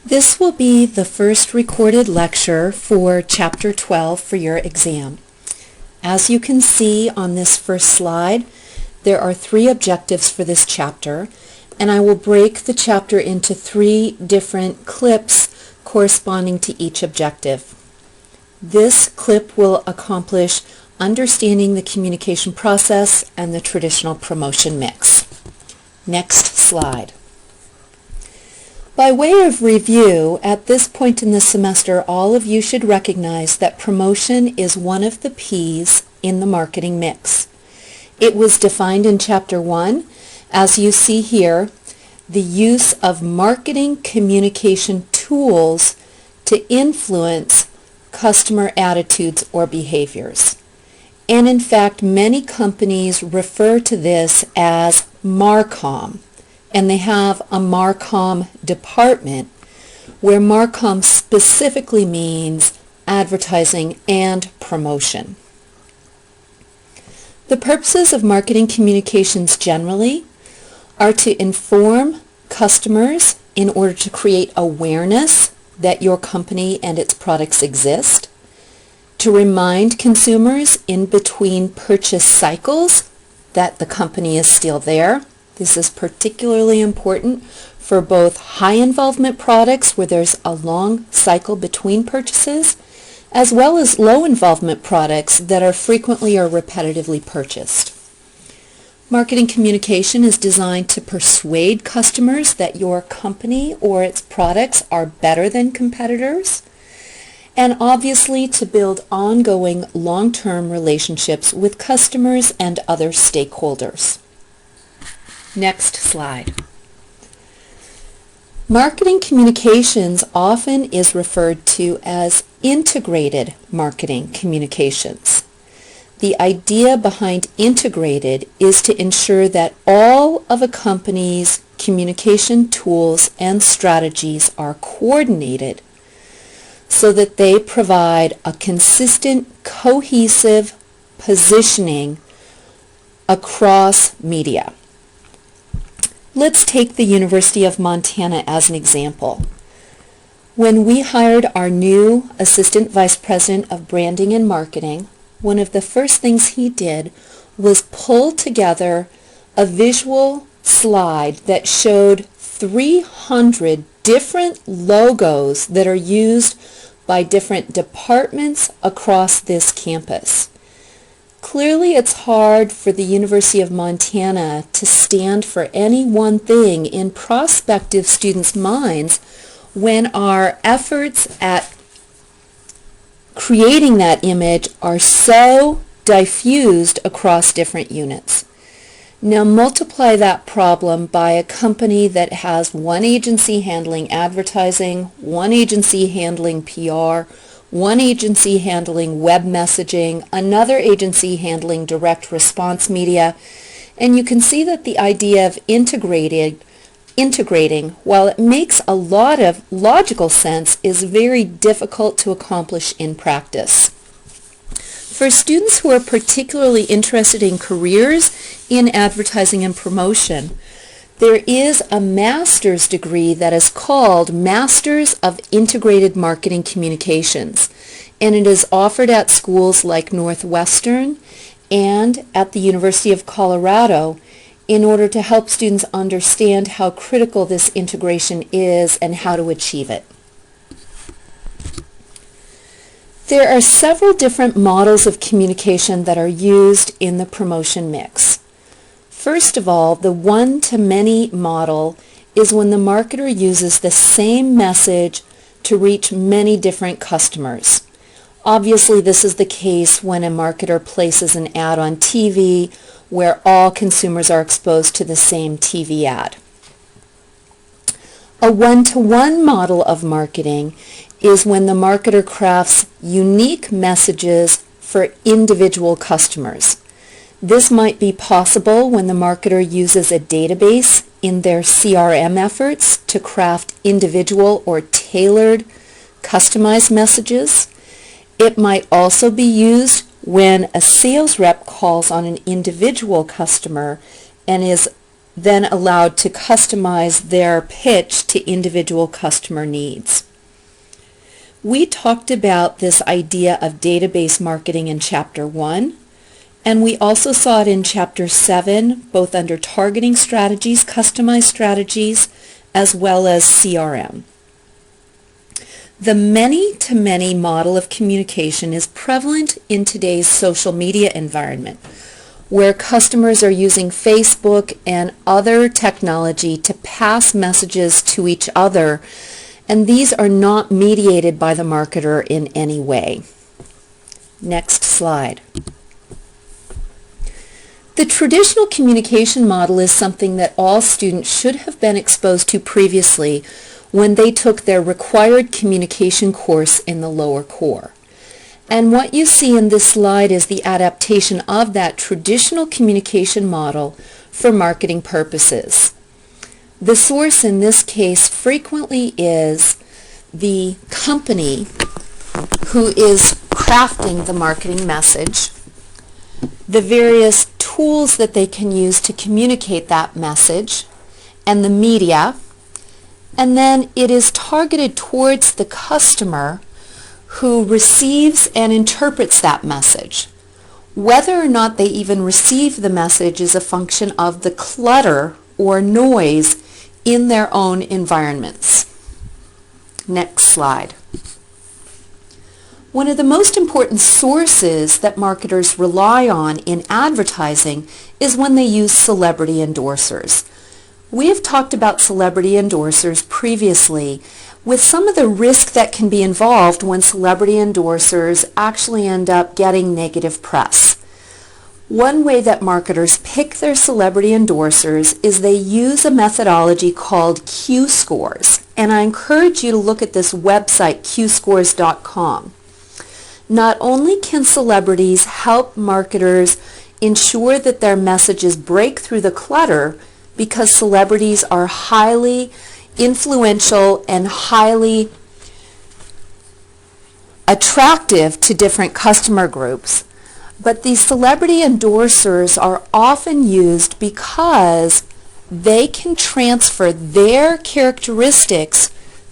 This will be the first recorded lecture for Chapter 12 for your exam. As you can see on this first slide, there are 3 objectives for this chapter, and I will break the chapter into 3 different clips corresponding to each objective. This clip will accomplish understanding the communication process and the traditional promotion mix. Next slide. By way of review, at this point in the semester, all of you should recognize that promotion is one of the P's in the marketing mix. It was defined in Chapter 1, as you see here, the use of marketing communication tools to influence customer attitudes or behaviors. And in fact, many companies refer to this as MarCom. And they have a MarCom department where MarCom specifically means advertising and promotion. The purposes of marketing communications generally are to inform customers in order to create awareness that your company and its products exist, to remind consumers in between purchase cycles that the company is still there. This is particularly important for both high involvement products where there's a long cycle between purchases, as well as low involvement products that are frequently or repetitively purchased. Marketing communication is designed to persuade customers that your company or its products are better than competitors, and obviously to build ongoing long-term relationships with customers and other stakeholders. Next slide. Marketing communications often is referred to as integrated marketing communications. The idea behind integrated is to ensure that all of a company's communication tools and strategies are coordinated so that they provide a consistent, cohesive positioning across media. Let's take the University of Montana as an example. When we hired our new Assistant Vice President of Branding and Marketing, one of the first things he did was pull together a visual slide that showed 300 different logos that are used by different departments across this campus. Clearly, it's hard for the University of Montana to stand for any one thing in prospective students' minds when our efforts at creating that image are so diffused across different units. Now multiply that problem by a company that has one agency handling advertising, one agency handling PR, one agency handling web messaging, another agency handling direct response media, and you can see that the idea of integrating, while it makes a lot of logical sense, is very difficult to accomplish in practice. For students who are particularly interested in careers in advertising and promotion, there is a master's degree that is called Masters of Integrated Marketing Communications, and it is offered at schools like Northwestern and at the University of Colorado in order to help students understand how critical this integration is and how to achieve it. There are several different models of communication that are used in the promotion mix. First of all, the one-to-many model is when the marketer uses the same message to reach many different customers. Obviously, this is the case when a marketer places an ad on TV where all consumers are exposed to the same TV ad. A one-to-one model of marketing is when the marketer crafts unique messages for individual customers. This might be possible when the marketer uses a database in their CRM efforts to craft individual or tailored, customized messages. It might also be used when a sales rep calls on an individual customer and is then allowed to customize their pitch to individual customer needs. We talked about this idea of database marketing in Chapter 1, and we also saw it in Chapter 7, both under targeting strategies, customized strategies, as well as CRM. The many-to-many model of communication is prevalent in today's social media environment, where customers are using Facebook and other technology to pass messages to each other, and these are not mediated by the marketer in any way. Next slide. The traditional communication model is something that all students should have been exposed to previously when they took their required communication course in the lower core. And what you see in this slide is the adaptation of that traditional communication model for marketing purposes. The source in this case frequently is the company who is crafting the marketing message, the various tools that they can use to communicate that message, and the media, and then it is targeted towards the customer who receives and interprets that message. Whether or not they even receive the message is a function of the clutter or noise in their own environments. Next slide. One of the most important sources that marketers rely on in advertising is when they use celebrity endorsers. We have talked about celebrity endorsers previously with some of the risk that can be involved when celebrity endorsers actually end up getting negative press. One way that marketers pick their celebrity endorsers is they use a methodology called Q-scores, and I encourage you to look at this website, qscores.com. Not only can celebrities help marketers ensure that their messages break through the clutter, because celebrities are highly influential and highly attractive to different customer groups, but these celebrity endorsers are often used because they can transfer their characteristics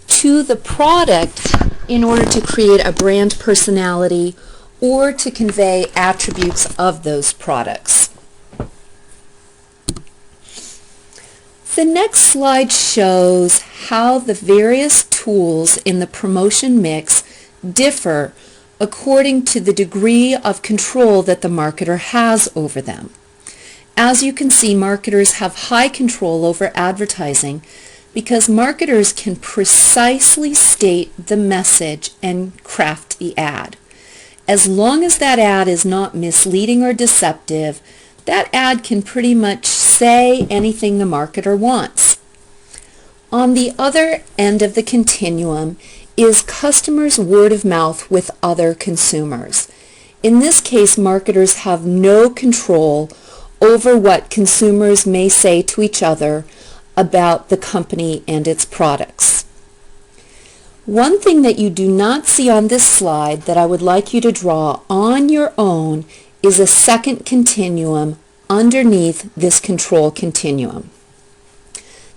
to the product in order to create a brand personality or to convey attributes of those products. The next slide shows how the various tools in the promotion mix differ according to the degree of control that the marketer has over them. As you can see, marketers have high control over advertising because marketers can precisely state the message and craft the ad. As long as that ad is not misleading or deceptive, that ad can pretty much say anything the marketer wants. On the other end of the continuum is customers' word of mouth with other consumers. In this case, marketers have no control over what consumers may say to each other about the company and its products. One thing that you do not see on this slide that I would like you to draw on your own is a second continuum underneath this control continuum.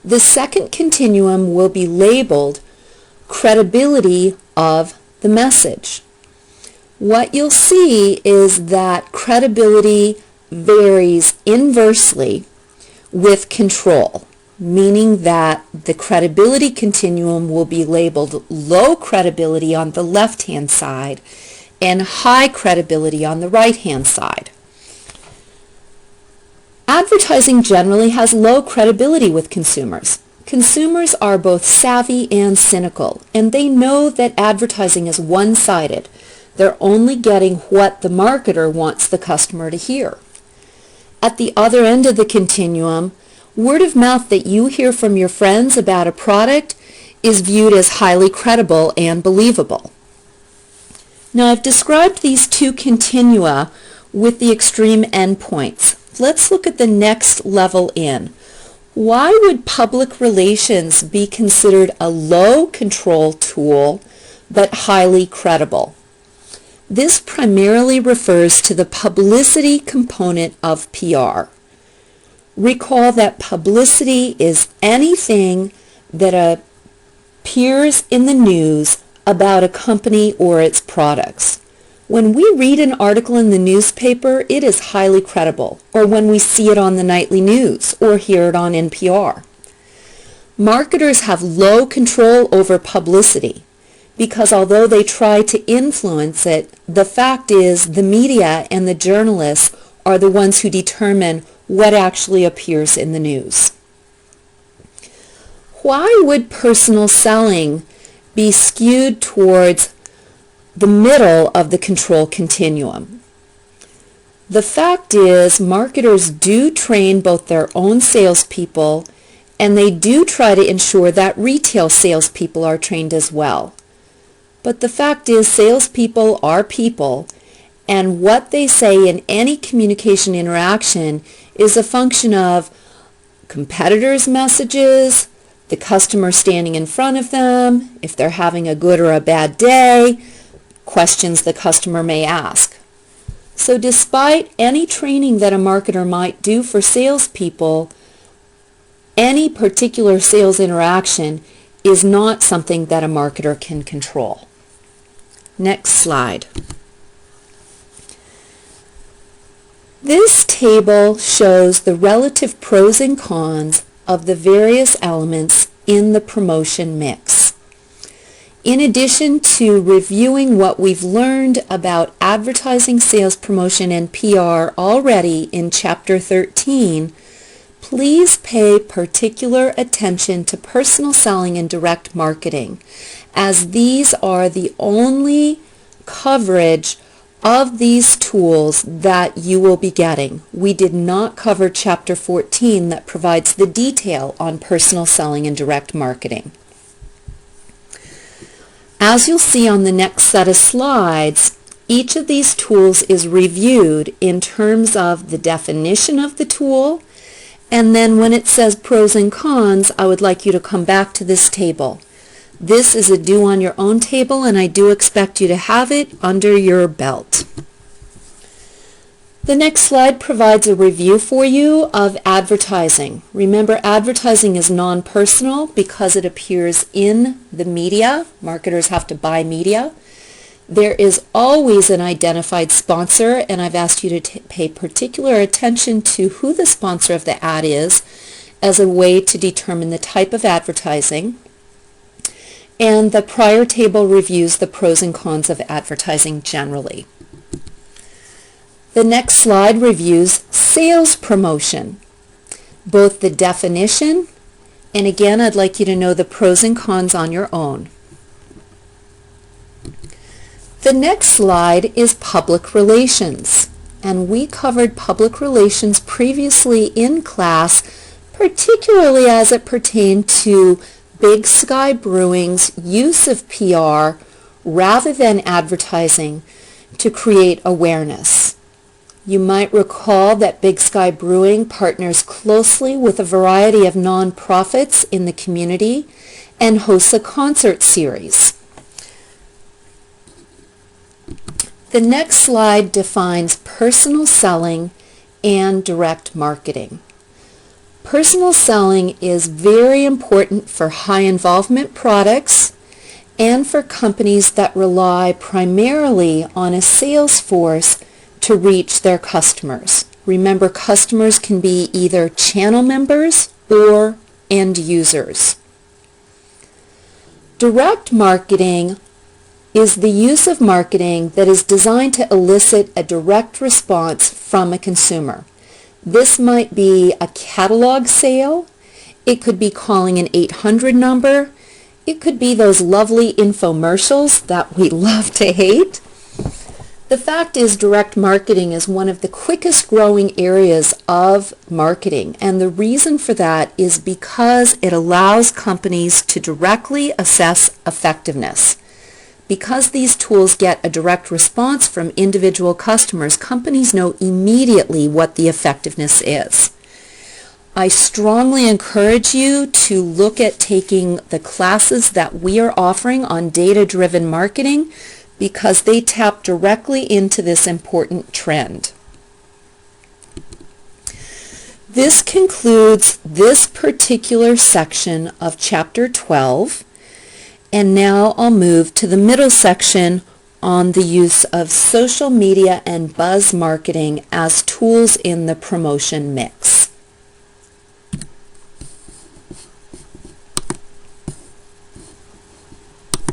The second continuum will be labeled credibility of the message. What you'll see is that credibility varies inversely with control, meaning that the credibility continuum will be labeled low credibility on the left-hand side and high credibility on the right-hand side. Advertising generally has low credibility with consumers. Consumers are both savvy and cynical, and they know that advertising is one-sided. They're only getting what the marketer wants the customer to hear. At the other end of the continuum, word of mouth that you hear from your friends about a product is viewed as highly credible and believable. Now, I've described these two continua with the extreme endpoints. Let's look at the next level in. Why would public relations be considered a low control tool but highly credible? This primarily refers to the publicity component of PR. Recall that publicity is anything that appears in the news about a company or its products. When we read an article in the newspaper, it is highly credible, or when we see it on the nightly news or hear it on NPR. Marketers have low control over publicity because although they try to influence it, the fact is the media and the journalists are the ones who determine what actually appears in the news. Why would personal selling be skewed towards the middle of the control continuum? The fact is, marketers do train both their own salespeople and they do try to ensure that retail salespeople are trained as well. But the fact is, salespeople are people, and what they say in any communication interaction is a function of competitors' messages, the customer standing in front of them, if they're having a good or a bad day, questions the customer may ask. So despite any training that a marketer might do for salespeople, any particular sales interaction is not something that a marketer can control. Next slide. This table shows the relative pros and cons of the various elements in the promotion mix. In addition to reviewing what we've learned about advertising, sales, promotion, and PR already in Chapter 13, please pay particular attention to personal selling and direct marketing, as these are the only coverage of these tools that you will be getting. We did not cover Chapter 14 that provides the detail on personal selling and direct marketing. As you'll see on the next set of slides, each of these tools is reviewed in terms of the definition of the tool, and then when it says pros and cons, I would like you to come back to this table. This is a do on your own table, and I do expect you to have it under your belt. The next slide provides a review for you of advertising. Remember, advertising is non-personal because it appears in the media. Marketers have to buy media. There is always an identified sponsor, and I've asked you to pay particular attention to who the sponsor of the ad is as a way to determine the type of advertising. And the prior table reviews the pros and cons of advertising generally. The next slide reviews sales promotion, both the definition, and again, I'd like you to know the pros and cons on your own. The next slide is public relations, and we covered public relations previously in class, particularly as it pertained to Big Sky Brewing's use of PR rather than advertising to create awareness. You might recall that Big Sky Brewing partners closely with a variety of nonprofits in the community and hosts a concert series. The next slide defines personal selling and direct marketing. Personal selling is very important for high involvement products and for companies that rely primarily on a sales force to reach their customers. Remember, customers can be either channel members or end users. Direct marketing is the use of marketing that is designed to elicit a direct response from a consumer. This might be a catalog sale, it could be calling an 800 number, it could be those lovely infomercials that we love to hate. The fact is, direct marketing is one of the quickest growing areas of marketing, and the reason for that is because it allows companies to directly assess effectiveness. Because these tools get a direct response from individual customers, companies know immediately what the effectiveness is. I strongly encourage you to look at taking the classes that we are offering on data-driven marketing because they tap directly into this important trend. This concludes this particular section of Chapter 12, and now I'll move to the middle section on the use of social media and buzz marketing as tools in the promotion mix.